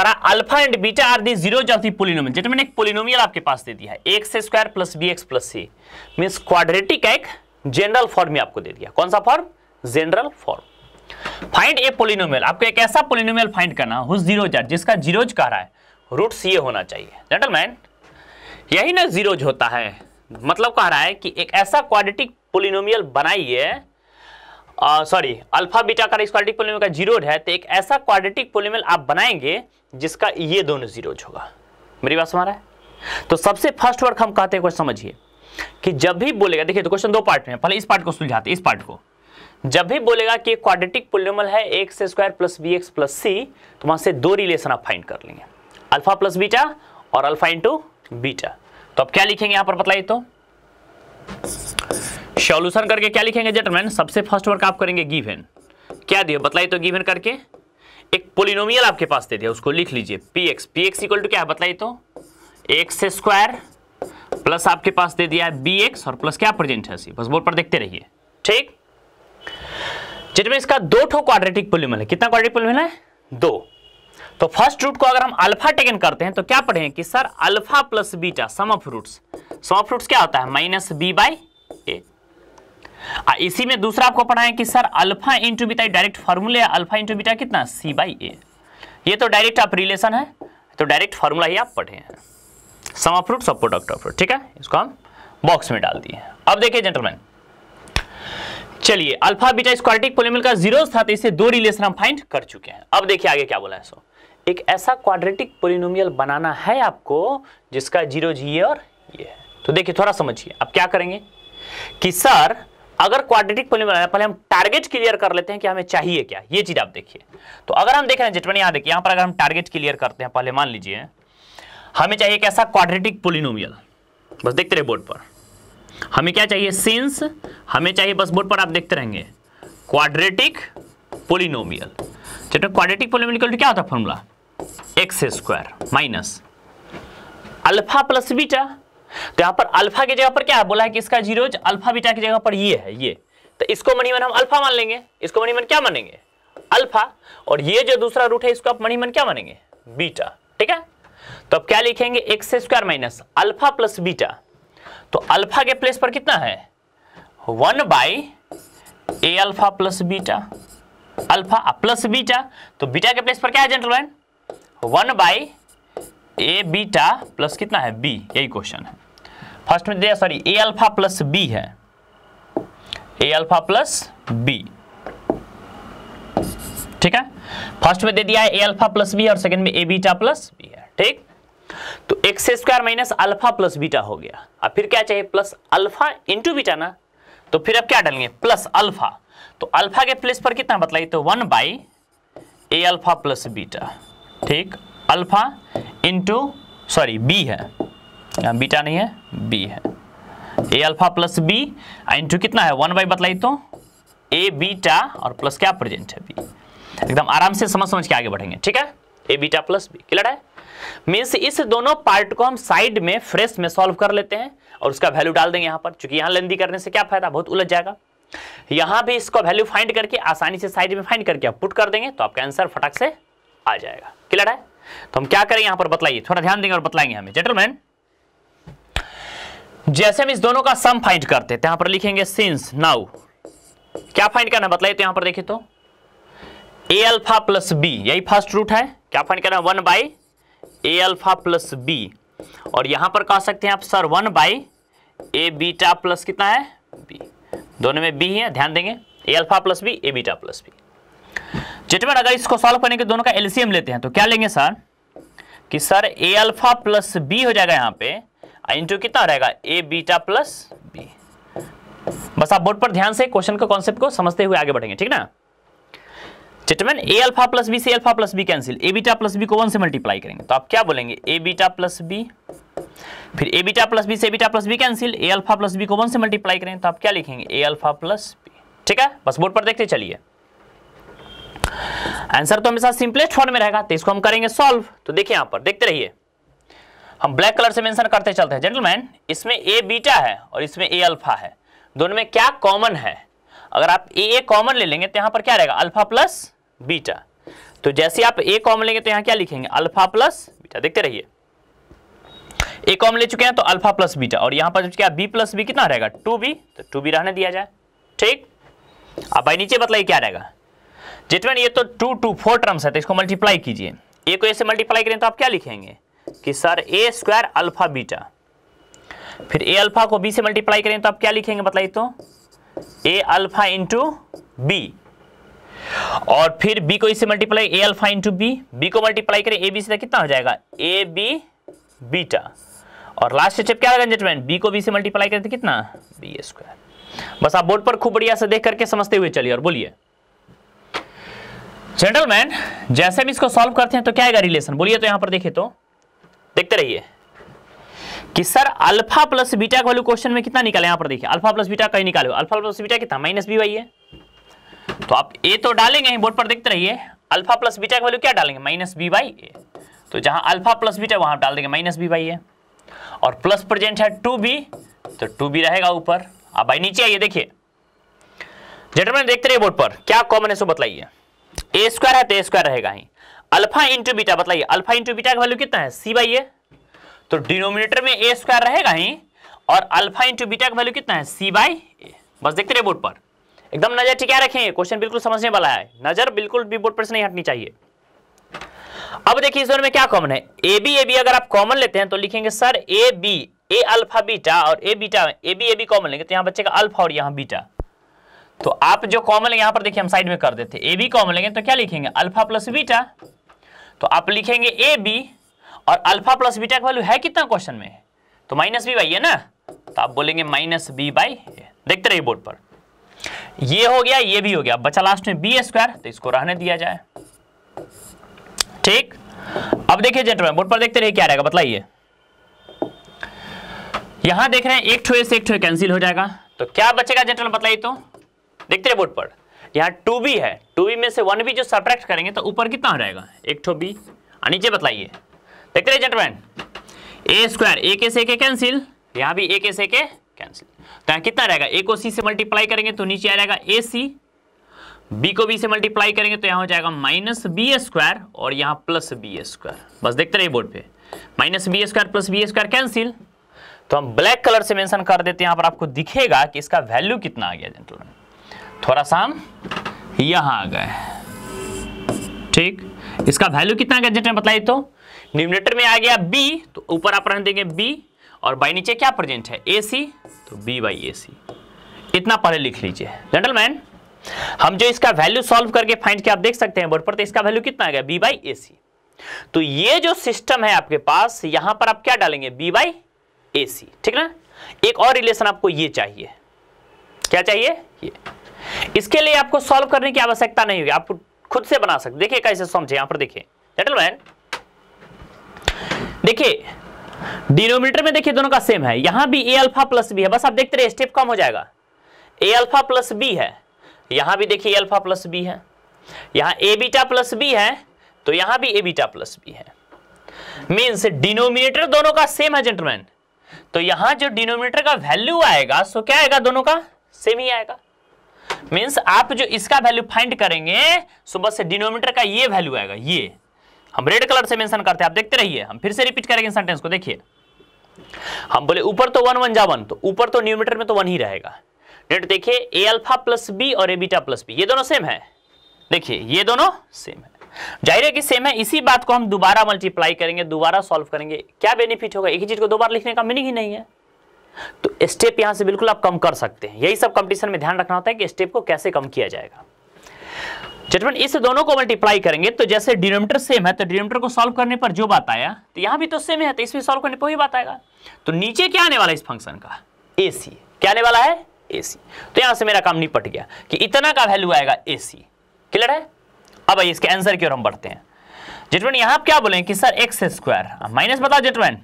करा alpha and beta are the zeros of the polynomial. जैसे मैंने एक पोलिनोमियल आपके पास दे दिया है x square plus b x plus c, means quadratic एक जनरल फॉर्म में आपको दे दिया। कौन सा form? General form. Find a polynomial, आपको एक ऐसा पोलिनोमियल फाइंड करना हुज जीरोज आर, जिसका जीरोज कह रहा है रूट्स ये होना चाहिए। जेंटलमैन यही ना जीरोज होता है, मतलब कह रहा है कि एक ऐसा क्वाड्रेटिक पोलिनोमियल बनाइए, सॉरी अल्फा बीटा का इस क्वाड्रेटिक पोलिनोमियल का जीरोज है, तो एक ऐसा क्वाड्रेटिक पोलिनोमियल आप बनाएंगे जिसका ये दोनों जीरोज होगा। मेरी बात समझ रहा है? तो सबसे फर्स्ट वर्क हम कहते हैं कुछ समझिए कि जब भी बोलेगा, देखिए तो क्वेश्चन दो पार्ट में है, पहले इस पार्ट को सुलझाते हैं। इस पार्ट को जब भी बोलेगा कि क्वाड्रेटिक पोलिनोमियल है x square plus b x plus c, तो वहां से दो रिलेशन आप फाइंड कर लेंगे, अल्फा प्लस बीटा और अल्फा इंटू बीटा। तो अब क्या लिखेंगे यहां पर बताइए तो? सॉल्यूशन करके क्या लिखेंगे जेंटलमैन? सबसे फर्स्ट वर्क आप करेंगे गिवन, क्या दिया बताइए तो? गिवन करके एक पोलिनोमियल आपके पास दे दिया, उसको लिख लीजिए पी एक्स इक्वल टू क्या है बताइए तो? एक्स स्क्वायर प्लस आपके पास दे दिया है बी एक्स और प्लस क्या प्रेजेंट है सी। बस बोर्ड पर देखते रहिए, ठीक। जिसमें इसका दो ठो क्वाड्रेटिक पोलिनोमियल है। कितना क्वाड्रेटिक पोलिनोमियल है? दो। तो फर्स्ट रूट को अगर हम अल्फा टेकन करते हैं तो क्या पढ़े कि sir alpha plus beta sum of roots, sum of roots क्या होता है? Minus B by A. इसी में दूसरा आपको पढ़ा है कि sir alpha into beta, direct formula है अल्फा इंटू बीटा कितना? C by A. ये तो डायरेक्ट आप रिलेशन है, तो डायरेक्ट फॉर्मूला ही आप पढ़े हैं, सम ऑफ रूट्स और प्रोडक्ट ऑफ रूट, ठीक है। इसको हम बॉक्स में डाल दिए। अब देखिए जेंटलमैन, चलिए अल्फा बीटा इस क्वाड्रेटिक पोलिनोमियल का जीरोस था, तो इससे दो रिलेशन हम फाइंड कर चुके हैं। अब देखिए आगे क्या बोला है। सो एक ऐसा क्वाड्रेटिक पोलिनोमियल बनाना है आपको जिसका जीरोज ये और ये है। तो देखिए थोड़ा समझिए, अब क्या करेंगे कि सर अगर क्वाड्रेटिक पोलिनोमियल, पहले हम टारगेट क्लियर कर लेते हैं कि हमें चाहिए क्या, ये चीज आप देखिए। तो अगर हम देख रहे हैं जेटमैन, यहाँ देखिए, यहाँ पर अगर हम टारगेट क्लियर करते हैं, पहले मान लीजिए हमें चाहिए एक ऐसा क्वाड्रेटिक पोलिनोमियल, बस देखते रहे बोर्ड पर, हमें क्या चाहिए? सिंस हमें चाहिए, बस बोर्ड पर आप देखते रहेंगे, quadratic polynomial. Jetman quadratic polynomial क्या होता है formula? X square minus alpha plus beta. तो यहां पर अल्फा की जगह पर क्या है बोला है कि इसका जीरोज, अल्फा बीटा की जगह पर ये है ये, तो इसको मनी मन हम अल्फा मान लेंगे, इसको मनी मन क्या मानेंगे? अल्फा। और ये जो दूसरा रूट है इसको आप मनी मन क्या मानेंगे? बीटा, ठीक है। तो अब क्या लिखेंगे? X square minus alpha plus beta. तो अल्फा के प्लेस पर कितना है? 1 by A alpha plus beta, alpha plus beta. तो बीटा के प्लेस पर क्या है gentleman? 1 by A beta plus कितना है? बी। यही क्वेश्चन है। फर्स्ट में दिया, सॉरी ए अल्फा प्लस बी है, ए अल्फा प्लस बी, ठीक है। फर्स्ट में दे दिया है ए अल्फा प्लस बी और सेकंड में ए बीटा प्लस बी है, ठीक। तो x square minus alpha plus beta हो गया। अब फिर क्या चाहिए? प्लस अल्फा इंटू बीटा ना, तो फिर अब क्या डालेंगे? Plus alpha. तो अल्फा के प्लेस पर कितना बताइए तो? 1 by A alpha plus beta, ठीक। अल्फा इंटू, सॉरी बी है, यहाँ बीटा नहीं है, बी है, ए अल्फा प्लस बी इंटू कितना है? 1 बाई बताइए तो ए बीटा और प्लस क्या प्रेजेंट है? बी। एकदम आराम से समझ के आगे बढ़ेंगे, ठीक है। ए बीटा प्लस बी क्लियर है। मीन्स इस दोनों पार्ट को हम साइड में फ्रेश में सॉल्व कर लेते हैं और उसका वैल्यू डाल देंगे यहाँ पर, क्योंकि यहाँ लेंदी करने से क्या फायदा? बहुत उलझ जाएगा। यहाँ भी इसको वैल्यू फाइंड करके आसानी से साइड में फाइंड करके आप पुट कर देंगे तो आपका आंसर फटाक से आ जाएगा। क्लियर है। तो हम क्या करें यहाँ पर बताइए, थोड़ा ध्यान देंगे और बताएंगे हमें जेंटलमैन। जैसे हम इस दोनों का सम फाइंड करते हैं, यहाँ पर लिखेंगे सिंस नाउ क्या फाइंड करना बताइए तो यहाँ पर देखिए तो ए अल्फा प्लस बी, यही फर्स्ट रूट है। क्या फाइंड करना? 1 by A alpha plus B. और यहां पर कह सकते हैं आप sir 1 by A beta plus कितना है? बी। दोनों में बी है, ध्यान देंगे, A alpha plus B, A beta plus B. Gentleman अगर इसको सॉल्व करने के दोनों का एलसीएम लेते हैं तो क्या लेंगे सर कि सर ए अल्फा प्लस बी हो जाएगा यहाँ पे, इंटू कितना रहेगा? ए बीटा प्लस बी। बस आप बोर्ड पर ध्यान से क्वेश्चन के कॉन्सेप्ट को समझते हुए आगे बढ़ेंगे, ठीक ना। जेंटलमैन ए अल्फा प्लस बी से अल्फा प्लस बी कैंसिल, ए बीटा प्लस बी को 1 से मल्टीप्लाई करेंगे तो आप क्या बोलेंगे? ए बीटा प्लस बी। फिर ए बीटा प्लस बी से ए बीटा प्लस बी कैंसिल, ए अल्फा प्लस बी को 1 से मल्टीप्लाई करेंगे तो आप क्या लिखेंगे? ए अल्फा प्लस बी, ठीक है। बस बोर्ड पर देखते चलिए, आंसर तो हमेशा सिंपलेस्ट फॉर्म में रहेगा, तो इसको हम करेंगे सॉल्व। तो देखिए यहां पर देखते रहिए, हम ब्लैक कलर से मेंशन करते चलते हैं जेंटलमैन। इसमें ए बीटा है और इसमें ए अल्फा है, दोनों में क्या कॉमन है? अगर आप ए कॉमन ले लेंगे तो यहां पर क्या रहेगा? Alpha plus beta. तो जैसे आप ए कॉमन लेंगे तो यहाँ क्या लिखेंगे, अल्फा प्लस बीटा। देखते रहिए, ए कॉमन ले चुके हैं तो अल्फा प्लस बीटा, और यहाँ पर क्या बी प्लस बी कितना रहेगा 2b, तो 2b रहने दिया जाए। ठीक, अब भाई नीचे बतलाइए क्या रहेगा। जितने ये तो 2 2 4 टर्म्स है तो इसको मल्टीप्लाई कीजिए। ए को ए से मल्टीप्लाई करें तो आप क्या लिखेंगे कि सर ए स्क्वायर अल्फा बीटा, फिर ए अल्फा को बी से मल्टीप्लाई करें तो आप क्या लिखेंगे बताइए तो, ए अल्फा इंटू बी, और फिर बी को इससे मल्टीप्लाई ए अल्फा इंटू बी, बी को मल्टीप्लाई करें ए बी से कितना हो जाएगा ए बी बीटा, और लास्ट स्टेप क्या रहेगा जेंटलमैन, बी को बी से मल्टीप्लाई करें तो कितना बी स्क्वायर। बस आप बोर्ड पर खूब बढ़िया से देख करके समझते हुए चलिए और बोलिए जेंटलमैन, जैसे भी इसको सॉल्व करते हैं तो क्या आएगा रिलेशन, बोलिए तो यहां पर देखिए तो, देखते रहिए कि सर अल्फा प्लस बीटा का वैल्यू क्वेश्चन में कितना निकाले, यहां पर देखिए अल्फा प्लस बीटा कहीं निकाले, अल्फा प्लस बीटा कितना माइनस बी वाई है, तो आप ए तो डालेंगे बोर्ड पर, देखते रहिए अल्फा प्लस बीटा का वैल्यू क्या डालेंगे माइनस बी बाई ए, तो जहां अल्फा प्लस बीटा वहां डाल देंगे माइनस बी बाई ए, और प्लस प्रेजेंट है 2b तो 2b रहेगा ऊपर। अब भाई नीचे आइए, देखिए जेंटलमैन देखते रहिए बोर्ड पर क्या कॉमन है सो बताइए, ए स्क्वायर है तो ए स्क्वायर रहेगा ही, अल्फा इंटू बीटा बताइए, अल्फा इंटू बीटा का वैल्यू कितना है सी बाई ए, तो डिनोमिनेटर में ए स्क्वायर रहेगा ही, और अल्फा इंटू बीटा का वैल्यू कितना है सी बाई ए। बस देखते रहिए बोर्ड पर, एकदम नजर टिका रखें, क्वेश्चन बिल्कुल समझने वाला है, नजर बिल्कुल भी बोर्ड पर से नहीं हटनी चाहिए। अब देखिए इस दोनों में क्या कॉमन है, ए बी अगर आप कॉमन लेते हैं तो लिखेंगे sir A B, A alpha beta और A beta, A B common लेंगे तो यहाँ बचेगा अल्फा और यहाँ बीटा, तो आप जो कॉमन यहाँ पर देखिए हम साइड में कर देते, ए बी कॉमन लेंगे तो क्या लिखेंगे अल्फा प्लस बीटा, तो आप लिखेंगे ए बी, और अल्फा प्लस बीटा का वैल्यू है कितना क्वेश्चन में, तो माइनस बी बाई है ना, तो आप बोलेंगे माइनस बी बाई ए। देखते रहिए बोर्ड पर, ये हो गया ये भी हो गया, बचा लास्ट में बी स्क्वायर, तो इसको रहने दिया जाए। ठीक, अब देखिए जेंटलमैन बोर्ड पर देखते रहिए क्या रहेगा बताइए, यहां देख रहे हैं एक ठो ए से एक ठो कैंसिल हो जाएगा, तो क्या बचेगा जेंटलमैन बताइए तो, देखते रहिए बोर्ड पर, यहाँ 2b है, 2b में से 1b जो सब्ट्रैक्ट करेंगे तो ऊपर कितना हो जाएगा एक ठो b, नीचे बताइए देखते रहिए जेंटलमैन, ए स्क्वायर ए से कैंसिल, यहाँ भी ए से कैंसिल, तो यहाँ कितना रहेगा, ए को सी से मल्टीप्लाई करेंगे तो नीचे आ जाएगा ए सी, बी को बी से मल्टीप्लाई करेंगे तो यहाँ हो जाएगा माइनस बी स्क्वायर, और यहाँ प्लस बी स्क्वायर। बस देखते रहिए बोर्ड पे, minus B square plus B square cancel, तो हम ब्लैक कलर से मेंशन कर देते हैं, यहाँ पर आपको दिखेगा कि इसका वैल्यू कितना आ गया जेंटलमैन, थोड़ा सा हम यहाँ आ गए। ठीक, इसका वैल्यू कितना आ गया जेंटलमैन बताइए तो, न्यूमरेटर में आ गया b, तो ऊपर आप रहने देंगे b, और बाई नीचे क्या प्रेजेंट है ac, तो b बाई ac, इतना पहले लिख लीजिए जेंटलमैन। हम जो इसका वैल्यू सॉल्व करके फाइंड किया आप देख सकते हैं बोर्ड पर, तो इसका वैल्यू कितना आ गया b बाई ac, तो ये जो सिस्टम है आपके पास यहां पर आप क्या डालेंगे b बाई ac, ठीक ना। एक और रिलेशन आपको ये चाहिए, क्या चाहिए ये, इसके लिए आपको सॉल्व करने की आवश्यकता नहीं होगी, आप खुद से बना सकते। देखिए कैसे समझे, यहां पर देखिए जेंटलमैन, देखिए डिनोमिनेटर में देखिए दोनों का सेम है, यहां भी ए अल्फा प्लस बी है, बस आप देखते रहिए स्टेप कम हो जाएगा, ए अल्फा प्लस बी है, यहां भी देखिए ए अल्फा प्लस बी है, यहां ए बीटा प्लस बी है, तो यहां भी ए बीटा प्लस बी है, मींस डिनोमिनेटर दोनों का सेम है जेंटलमैन, तो यहां जो डिनोमिनेटर का वैल्यू आएगा सो क्या आएगा, दोनों का सेम ही आएगा, मींस आप जो इसका वैल्यू फाइंड करेंगे सो बस डिनोमिनेटर का ये वैल्यू आएगा, ये हम रेड कलर से मेंशन करते हैं, आप देखते रहिए, हम फिर से रिपीट करेंगे सेंटेंस को। देखिए हम बोले ऊपर तो 1 1 जा 1, तो ऊपर तो न्यूमरेटर में तो 1 ही रहेगा, नेट देखिए ए अल्फा प्लस बी और ए बीटा प्लस बी ये दोनों सेम है, देखिए ये दोनों सेम है, जाहिर है कि सेम है, इसी बात को हम दोबारा मल्टीप्लाई करेंगे, दोबारा सॉल्व करेंगे, क्या बेनिफिट होगा, एक ही चीज को दो बार लिखने का मीनिंग ही नहीं है, तो स्टेप यहां से बिल्कुल आप कम कर सकते हैं, यही सब कंपटीशन में ध्यान रखना होता है कि स्टेप को कैसे कम किया जाएगा। जेंटलमैन इस दोनों को मल्टीप्लाई करेंगे तो जैसे डिनोमिनेटर सेम है तो डिनोमिनेटर को सॉल्व करने पर जो बात आया तो यहां भी तो सेम है, तो इसमें सॉल्व करने पर वही बात आएगा, तो नीचे क्या आने वाला है इस फंक्शन का ac, क्या आने वाला है ac, तो यहां से मेरा काम निपट गया कि इतना का वैल्यू आएगा ac, क्लियर है। अब इसके आंसर की ओर हम बढ़ते हैं जेंटलमैन, यहां आप क्या बोलेंगे कि सर एक्स स्क्वायर माइनस, बताओ जेंटलमैन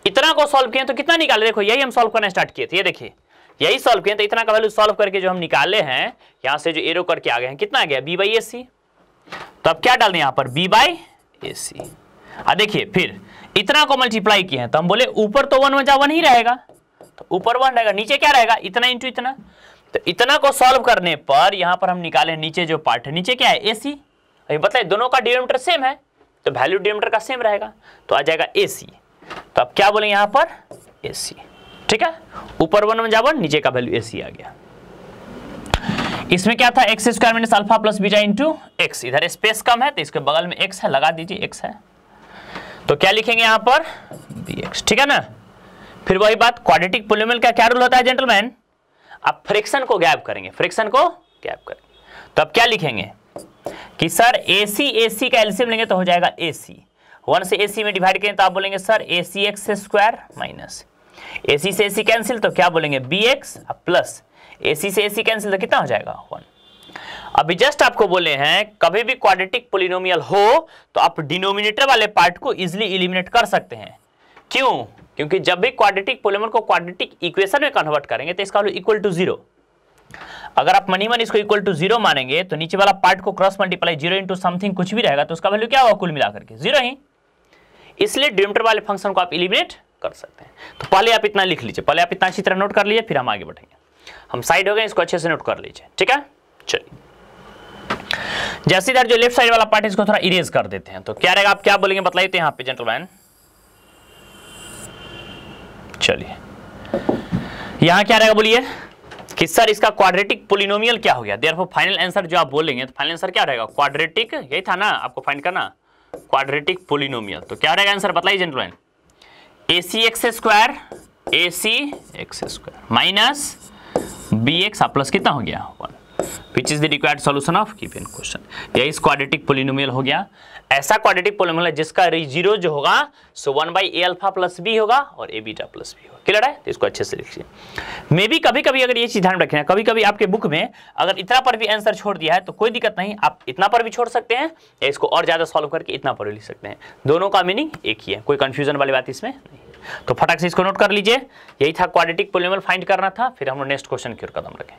इतना को सॉल्व किए तो कितना निकाले, देखो यही हम सॉल्व करना स्टार्ट किए थे, ये देखिए यही सॉल्व किए, तो इतना का वैल्यू सॉल्व करके जो हम निकाले हैं यहां से जो एरो करके आ गए हैं कितना आ गया b बाई ac, तो अब क्या डाल दें यहां पर b बाई ac, देखिए फिर इतना को मल्टीप्लाई किए हैं तो हम बोले ऊपर तो 1 1 ही रहेगा, तो ऊपर 1 रहेगा, नीचे क्या रहेगा इतना इंटू इतना, तो इतना को सॉल्व करने पर यहां पर हम निकाले नीचे जो पार्ट है नीचे क्या है ac, अभी बताइए दोनों का डिनोमिनेटर सेम है तो वैल्यू डिनोमिनेटर का सेम रहेगा, तो आ जाएगा AC। तो अब क्या बोलेंगे यहाँ पर AC, ठीक है, ऊपर 1 जा 1, नीचे का वैल्यू AC आ गया। इसमें क्या था x square minus alpha plus beta into x, इधर स्पेस कम है तो इसके बगल में x है, लगा दीजिए x है, तो क्या लिखेंगे यहाँ पर bx, ठीक है ना। फिर वही बात, क्वाड्रेटिक पोलिनोमियल का क्या रूल होता है जेंटलमैन, आप फ्रैक्शन को गैप करेंगे, फ्रैक्शन को गैप करेंगे, तो अब क्या लिखेंगे कि सर AC का एलसीएम लेंगे तो हो जाएगा AC, 1 से AC में डिवाइड करें तो आप बोलेंगे sir AC x square minus AC से AC कैंसिल तो क्या बोलेंगे BX प्लस AC से AC कैंसिल तो कितना हो जाएगा 1। अभी जस्ट आपको बोले हैं कभी भी क्वाड्रेटिक पोलिनोमियल हो तो आप डिनोमिनेटर वाले पार्ट को इजीली एलिमिनेट कर सकते हैं। क्यों? क्योंकि जब भी क्वाड्रेटिक पोलिनोमियल को क्वाड्रेटिक इक्वेशन में कन्वर्ट करेंगे तो इसका वैल्यू इक्वल टू 0। अगर आप मनी इसको इक्वल टू 0 मानेंगे तो नीचे वाला पार्ट को क्रॉस मल्टीप्लाई 0 इंटू समथिंग कुछ भी रहेगा तो उसका वैल्यू क्या होगा कुल मिलाकर के 0 ही। इसलिए डिनोमिनेटर वाले फंक्शन को आप एलिमिनेट कर सकते हैं। तो पहले आप इतना लिख लीजिए, पहले आप इतना अच्छी तरह नोट कर लीजिए, फिर हम आगे बढ़ेंगे। हम साइड हो गए, इसको अच्छे से नोट कर लीजिए, ठीक है। चलिए जैसे इधर जो लेफ्ट साइड वाला पार्ट है इसको थोड़ा इरेज कर देते हैं, तो क्या रहेगा, आप क्या बोलेंगे बताइए तो यहाँ पे जेंटलमैन। चलिए यहां क्या रहेगा बोलिए कि सर इसका क्वाड्रेटिक पोलिनोमियल क्या हो गया। देयरफॉर फाइनल आंसर जो आप बोलेंगे तो फाइनल आंसर क्या रहेगा, क्वाड्रेटिक, यही था ना आपको फाइंड करना, क्वाड्रेटिक पोलिनोमियल। तो क्या रहेगा आंसर बताइए gentleman, AC x square minus BX plus कितना हो गया 1, which is the required solution of given question. यही क्वाड्रेटिक पोलिनोमियल हो गया। ऐसा क्वाड्रेटिक पोलिनोमियल है जिसका जीरो जो होगा सो 1/a अल्फा प्लस b होगा और a बीटा प्लस b होगा। क्लियर है? तो इसको अच्छे से लिखिए। मे भी कभी कभी अगर ये चीज ध्यान रखें, कभी कभी आपके बुक में अगर इतना पर भी आंसर छोड़ दिया है तो कोई दिक्कत नहीं, आप इतना पर भी छोड़ सकते हैं या इसको और ज्यादा सॉल्व करके इतना पर भी लिख सकते हैं, दोनों का मीनिंग एक ही है, कोई कंफ्यूजन वाली बात इसमें नहीं। तो फटाक से इसको नोट कर लीजिए, यही था क्वाड्रेटिक पोलिनोमियल फाइंड करना था, फिर हम नेक्स्ट क्वेश्चन की ओर कदम रखें।